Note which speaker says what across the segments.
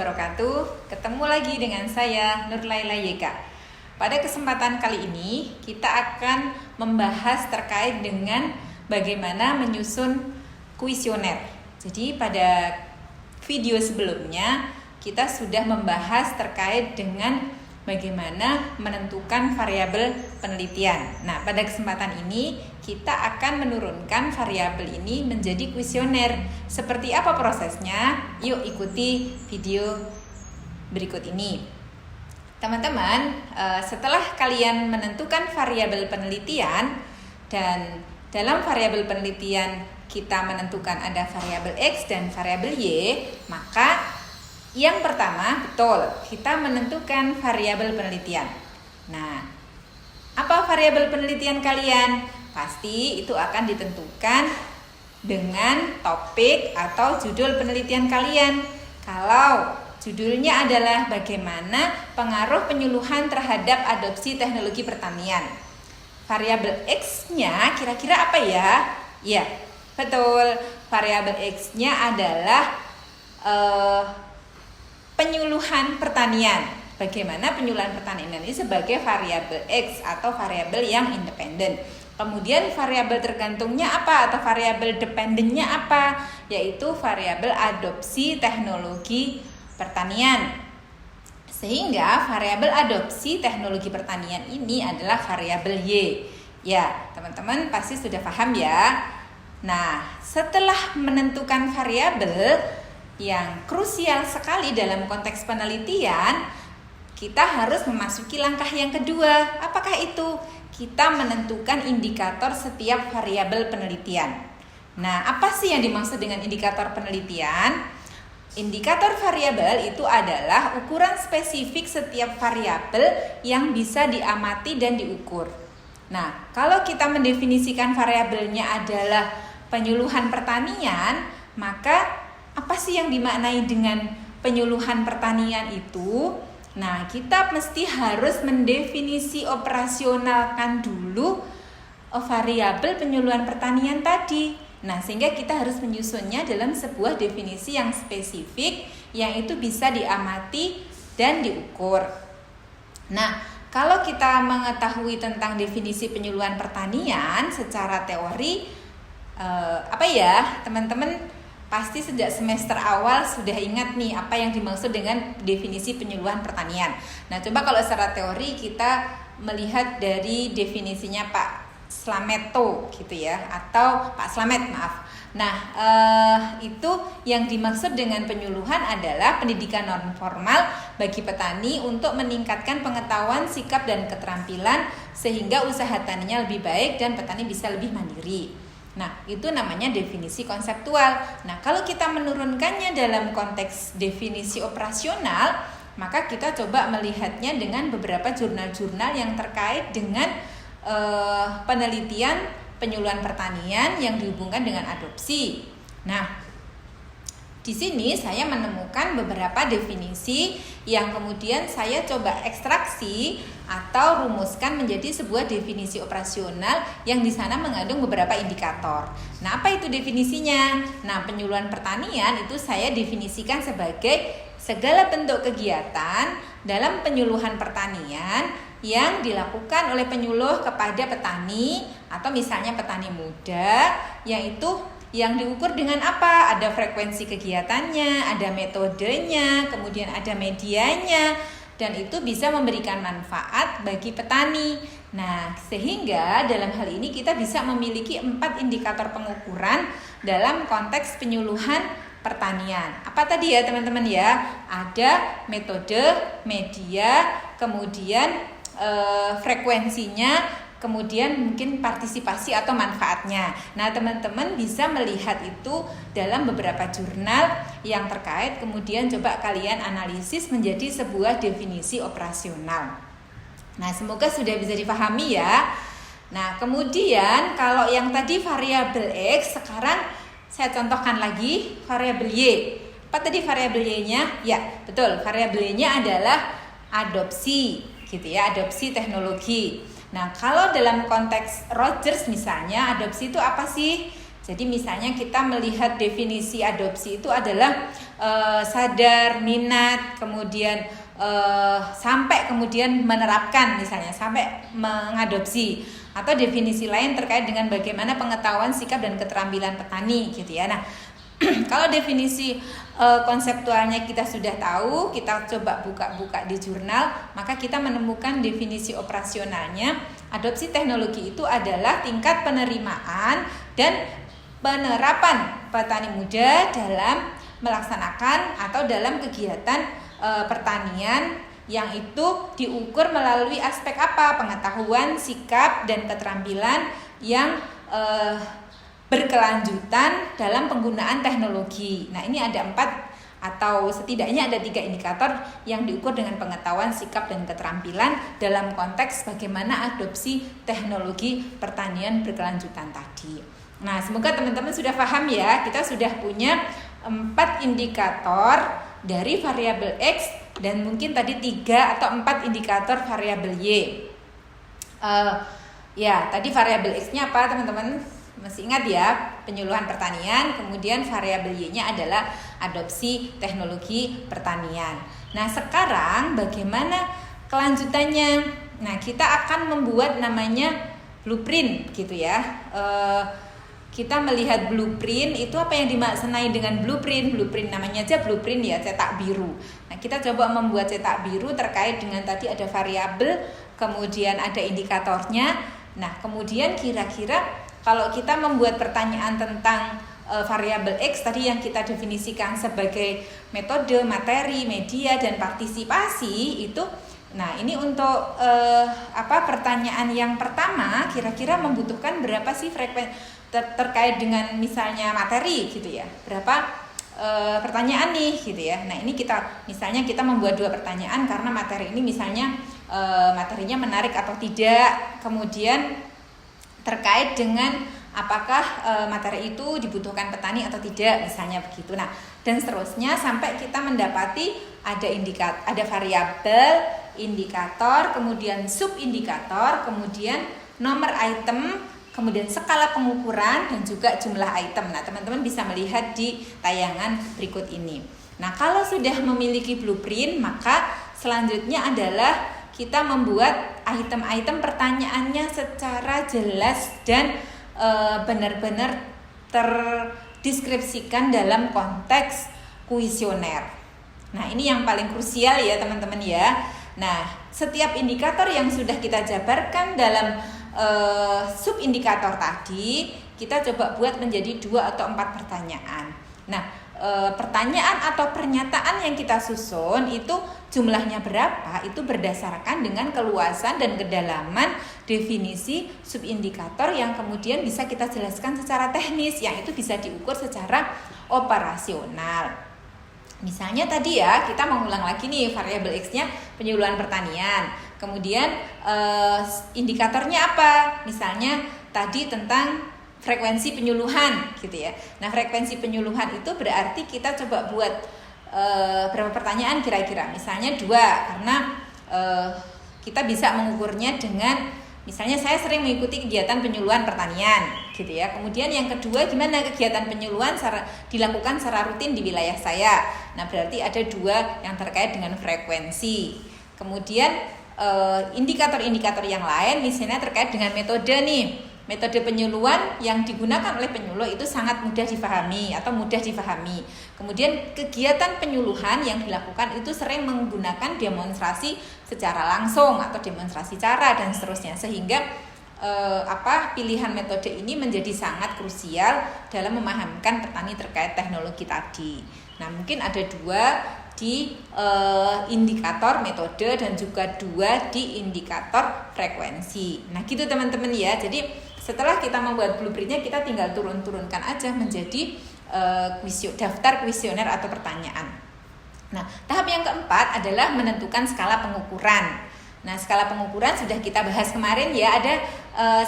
Speaker 1: wabarakatuh. Ketemu lagi dengan saya Nurlaila YK. Pada kesempatan kali ini kita akan membahas terkait dengan bagaimana menyusun kuesioner. Jadi pada video sebelumnya kita sudah membahas terkait dengan bagaimana menentukan variabel penelitian. Nah, pada kesempatan ini kita akan menurunkan variabel ini menjadi kuesioner. Seperti apa prosesnya? Yuk ikuti video berikut ini. Teman-teman, setelah kalian menentukan variabel penelitian dan dalam variabel penelitian kita menentukan ada variabel X dan variabel Y, maka yang pertama, betul, kita menentukan variabel penelitian. Nah, apa variabel penelitian kalian? Pasti itu akan ditentukan dengan topik atau judul penelitian kalian. Kalau judulnya adalah bagaimana pengaruh penyuluhan terhadap adopsi teknologi pertanian, variabel X-nya kira-kira apa ya? Ya, betul, variabel X-nya adalah penyuluhan pertanian. Bagaimana penyuluhan pertanian ini sebagai variabel X atau variabel yang independen. Kemudian variabel tergantungnya apa atau variabel dependennya apa? Yaitu variabel adopsi teknologi pertanian. Sehingga variabel adopsi teknologi pertanian ini adalah variabel Y. Ya, teman-teman pasti sudah paham ya. Nah, setelah menentukan variabel yang krusial sekali dalam konteks penelitian, kita harus memasuki langkah yang kedua. Apakah itu? Kita menentukan indikator setiap variabel penelitian. Nah, apa sih yang dimaksud dengan indikator penelitian? Indikator variabel itu adalah ukuran spesifik setiap variabel yang bisa diamati dan diukur. Nah, kalau kita mendefinisikan variabelnya adalah penyuluhan pertanian, maka apa sih yang dimaknai dengan penyuluhan pertanian itu? Nah, kita mesti harus mendefinisi operasionalkan dulu variabel penyuluhan pertanian tadi. Nah, sehingga kita harus menyusunnya dalam sebuah definisi yang spesifik yang itu bisa diamati dan diukur. Nah, kalau kita mengetahui tentang definisi penyuluhan pertanian secara teori, teman-teman pasti sejak semester awal sudah ingat nih apa yang dimaksud dengan definisi penyuluhan pertanian. Nah, coba kalau secara teori kita melihat dari definisinya Pak Slameto gitu ya, atau Pak Slamet maaf. Nah, itu yang dimaksud dengan penyuluhan adalah pendidikan non formal bagi petani untuk meningkatkan pengetahuan, sikap dan keterampilan sehingga usaha taninya lebih baik dan petani bisa lebih mandiri. Nah, itu namanya definisi konseptual. Nah, kalau kita menurunkannya dalam konteks definisi operasional, maka kita coba melihatnya dengan beberapa jurnal-jurnal yang terkait dengan penelitian penyuluhan pertanian yang dihubungkan dengan adopsi. Nah, di sini saya menemukan beberapa definisi yang kemudian saya coba ekstraksi atau rumuskan menjadi sebuah definisi operasional yang di sana mengandung beberapa indikator. Nah, apa itu definisinya? Nah, penyuluhan pertanian itu saya definisikan sebagai segala bentuk kegiatan dalam penyuluhan pertanian yang dilakukan oleh penyuluh kepada petani atau misalnya petani muda, yaitu yang diukur dengan apa? Ada frekuensi kegiatannya, ada metodenya, kemudian ada medianya, dan itu bisa memberikan manfaat bagi petani. Nah, sehingga dalam hal ini kita bisa memiliki 4 indikator pengukuran dalam konteks penyuluhan pertanian. Apa tadi ya teman-teman ya? Ada metode, media, kemudian frekuensinya, kemudian mungkin partisipasi atau manfaatnya. Nah, teman-teman bisa melihat itu dalam beberapa jurnal yang terkait, kemudian coba kalian analisis menjadi sebuah definisi operasional. Nah, semoga sudah bisa dipahami ya. Nah, kemudian kalau yang tadi variabel X, sekarang saya contohkan lagi variabel Y. Apa tadi variabel Y-nya? Ya, betul, variabel Y-nya adalah adopsi, gitu ya, adopsi teknologi. Nah, kalau dalam konteks Rogers misalnya, adopsi itu apa sih? Jadi misalnya kita melihat definisi adopsi itu adalah sadar, minat, kemudian sampai kemudian menerapkan, misalnya sampai mengadopsi, atau definisi lain terkait dengan bagaimana pengetahuan, sikap, dan keterampilan petani gitu ya. Nah, kalau definisi konseptualnya kita sudah tahu, kita coba buka-buka di jurnal, maka kita menemukan definisi operasionalnya. Adopsi teknologi itu adalah tingkat penerimaan dan penerapan petani muda dalam melaksanakan atau dalam kegiatan pertanian yang itu diukur melalui aspek apa? Pengetahuan, sikap, dan keterampilan yang berkelanjutan dalam penggunaan teknologi. Nah, ini ada 4 atau setidaknya ada 3 indikator yang diukur dengan pengetahuan, sikap, dan keterampilan dalam konteks bagaimana adopsi teknologi pertanian berkelanjutan tadi. Nah, semoga teman-teman sudah paham ya. Kita sudah punya 4 indikator dari variabel X dan mungkin tadi 3 atau 4 indikator variabel Y. Ya, tadi variabel X-nya apa teman-teman? Masih ingat ya, penyuluhan pertanian, kemudian variabel Y-nya adalah adopsi teknologi pertanian. Nah, sekarang bagaimana kelanjutannya? Nah, kita akan membuat namanya blueprint gitu ya. Kita melihat blueprint itu apa yang dimaknai dengan blueprint. Blueprint namanya aja blueprint ya, cetak biru. Nah, kita coba membuat cetak biru terkait dengan tadi ada variabel, kemudian ada indikatornya. Nah, kemudian kira-kira kalau kita membuat pertanyaan tentang variabel X tadi yang kita definisikan sebagai metode, materi, media, dan partisipasi itu, nah ini untuk pertanyaan yang pertama kira-kira membutuhkan berapa sih frekuensi terkait dengan misalnya materi gitu ya, berapa pertanyaan nih gitu ya. Nah ini misalnya kita membuat 2 pertanyaan karena materi ini misalnya materinya menarik atau tidak, kemudian terkait dengan apakah materi itu dibutuhkan petani atau tidak, misalnya begitu. Nah, dan seterusnya sampai kita mendapati ada variabel, indikator, kemudian subindikator, kemudian nomor item, kemudian skala pengukuran, dan juga jumlah item. Nah, teman-teman bisa melihat di tayangan berikut ini. Nah, kalau sudah memiliki blueprint, maka selanjutnya adalah kita membuat item-item pertanyaannya secara jelas dan benar-benar terdeskripsikan dalam konteks kuesioner. Nah, ini yang paling krusial ya teman-teman ya. Nah, setiap indikator yang sudah kita jabarkan dalam subindikator tadi, kita coba buat menjadi 2 atau 4 pertanyaan. Nah, pertanyaan atau pernyataan yang kita susun itu jumlahnya berapa, itu berdasarkan dengan keluasan dan kedalaman definisi subindikator yang kemudian bisa kita jelaskan secara teknis, yang itu bisa diukur secara operasional. Misalnya tadi ya, kita mengulang lagi nih variabel X-nya penyuluhan pertanian. Kemudian indikatornya apa? Misalnya tadi tentang frekuensi penyuluhan gitu ya. Nah, frekuensi penyuluhan itu berarti kita coba buat berapa pertanyaan kira-kira. Misalnya 2, karena kita bisa mengukurnya dengan misalnya saya sering mengikuti kegiatan penyuluhan pertanian gitu ya. Kemudian yang kedua, gimana kegiatan penyuluhan dilakukan secara rutin di wilayah saya. Nah, berarti ada 2 yang terkait dengan frekuensi. Kemudian indikator-indikator yang lain misalnya terkait dengan metode nih. Metode penyuluhan yang digunakan oleh penyuluh itu sangat mudah difahami atau mudah difahami. Kemudian kegiatan penyuluhan yang dilakukan itu sering menggunakan demonstrasi secara langsung atau demonstrasi cara dan seterusnya, sehingga pilihan metode ini menjadi sangat krusial dalam memahamkan petani terkait teknologi tadi. Nah, mungkin ada 2 di indikator metode dan juga 2 di indikator frekuensi. Nah, gitu teman-teman ya. Jadi setelah kita membuat blueprintnya, kita tinggal turunkan aja menjadi daftar kuesioner atau pertanyaan. Nah, tahap yang keempat adalah menentukan skala pengukuran. Nah, skala pengukuran sudah kita bahas kemarin ya, ada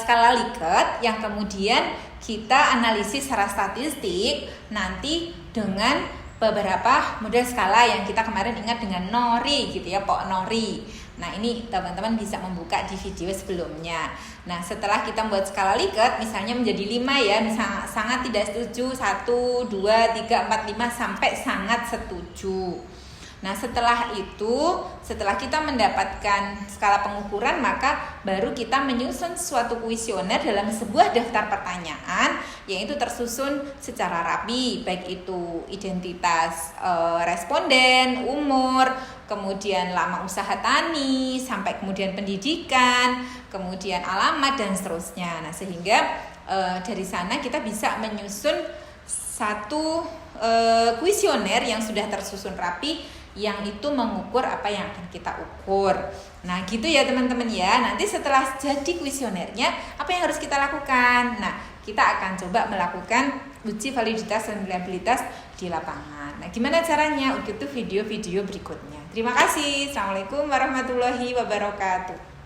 Speaker 1: skala Likert yang kemudian kita analisis secara statistik nanti dengan beberapa model skala yang kita kemarin ingat dengan NORI gitu ya, Pok NORI. Nah, ini teman-teman bisa membuka di video sebelumnya. Nah, setelah kita membuat skala Likert, misalnya menjadi 5 ya, misalnya sangat tidak setuju, 1, 2, 3, 4, 5, sampai sangat setuju. Nah, setelah itu, setelah kita mendapatkan skala pengukuran, maka baru kita menyusun suatu kuesioner dalam sebuah daftar pertanyaan, yaitu tersusun secara rapi, baik itu identitas responden, umur, kemudian lama usaha tani, sampai kemudian pendidikan, kemudian alamat, dan seterusnya. Nah, sehingga dari sana kita bisa menyusun satu kuesioner yang sudah tersusun rapi, yang itu mengukur apa yang akan kita ukur. Nah, gitu ya teman-teman ya. Nanti setelah jadi kuesionernya, apa yang harus kita lakukan? Nah, kita akan coba melakukan uji validitas dan reliabilitas di lapangan. Nah, gimana caranya? Untuk itu video-video berikutnya. Terima kasih. Assalamualaikum warahmatullahi wabarakatuh.